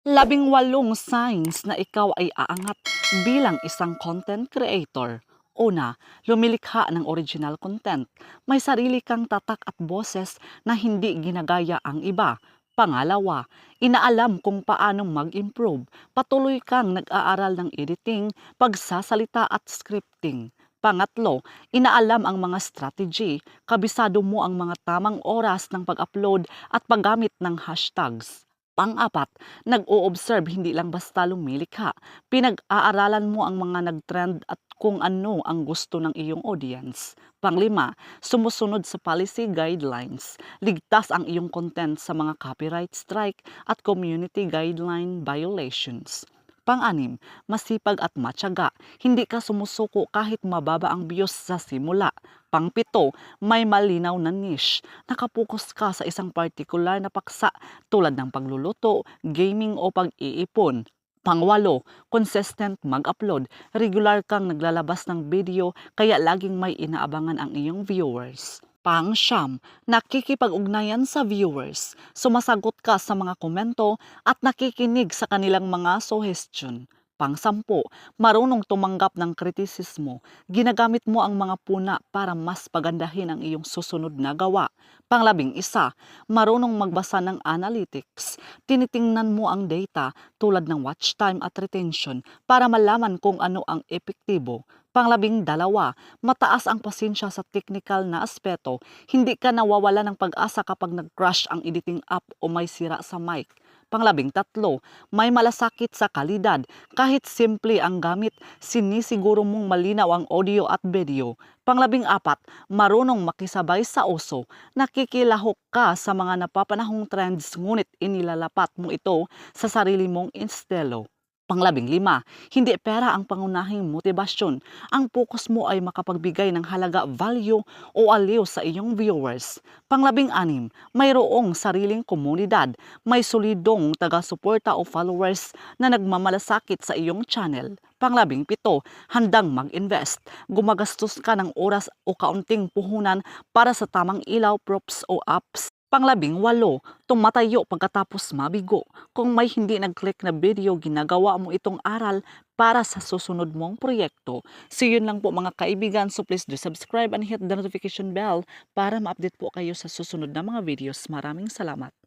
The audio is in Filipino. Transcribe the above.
18 signs na ikaw ay aangat bilang isang content creator. Una, lumilikha ng original content. May sarili kang tatak at boses na hindi ginagaya ang iba. Pangalawa, inaalam kung paano mag-improve. Patuloy kang nag-aaral ng editing, pagsasalita at scripting. Pangatlo, inaalam ang mga strategy. Kabisado mo ang mga tamang oras ng pag-upload at paggamit ng hashtags. Pang-apat, nag-o-observe hindi lang basta lumilikha. Pinag-aaralan mo ang mga nag-trend at kung ano ang gusto ng iyong audience. Panglima, sumusunod sa policy guidelines. Ligtas ang iyong content sa mga copyright strike at community guideline violations. Pang-anim, masipag at matyaga. Hindi ka sumusuko kahit mababa ang views sa simula. Pang-pito, may malinaw na niche. Nakapokus ka sa isang particular na paksa tulad ng pagluluto, gaming o pag-iipon. Pangwalo, consistent mag-upload. Regular kang naglalabas ng video kaya laging may inaabangan ang iyong viewers. Pang-siyam, nakikipag-ugnayan sa viewers. Sumasagot ka sa mga komento at nakikinig sa kanilang mga suggestion. Pang-sampu, marunong tumanggap ng kritisismo. Ginagamit mo ang mga puna para mas pagandahin ang iyong susunod na gawa. Pang-11, marunong magbasa ng analytics. Tinitingnan mo ang data tulad ng watch time at retention para malaman kung ano ang epektibo. Pang-12, mataas ang pasensya sa technical na aspeto. Hindi ka nawawala ng pag-asa kapag nag-crash ang editing app o may sira sa mic. Pang-13, may malasakit sa kalidad. Kahit simple ang gamit, sinisiguro mong malinaw ang audio at video. Pang-14, marunong makisabay sa uso. Nakikilahok ka sa mga napapanahong trends ngunit inilalapat mo ito sa sarili mong estilo. Pang-15, hindi pera ang pangunahing motibasyon. Ang focus mo ay makapagbigay ng halaga, value o aliw sa iyong viewers. Pang-16, mayroong sariling komunidad. May solidong taga-suporta o followers na nagmamalasakit sa iyong channel. Pang-17, handang mag-invest. Gumagastos ka ng oras o kaunting puhunan para sa tamang ilaw, props o apps. Pang-18, tumatayo pagkatapos mabigo. Kung may hindi nag-click na video, ginagawa mo itong aral para sa susunod mong proyekto. So yun lang po mga kaibigan. So please do subscribe and hit the notification bell para ma-update po kayo sa susunod na mga videos. Maraming salamat.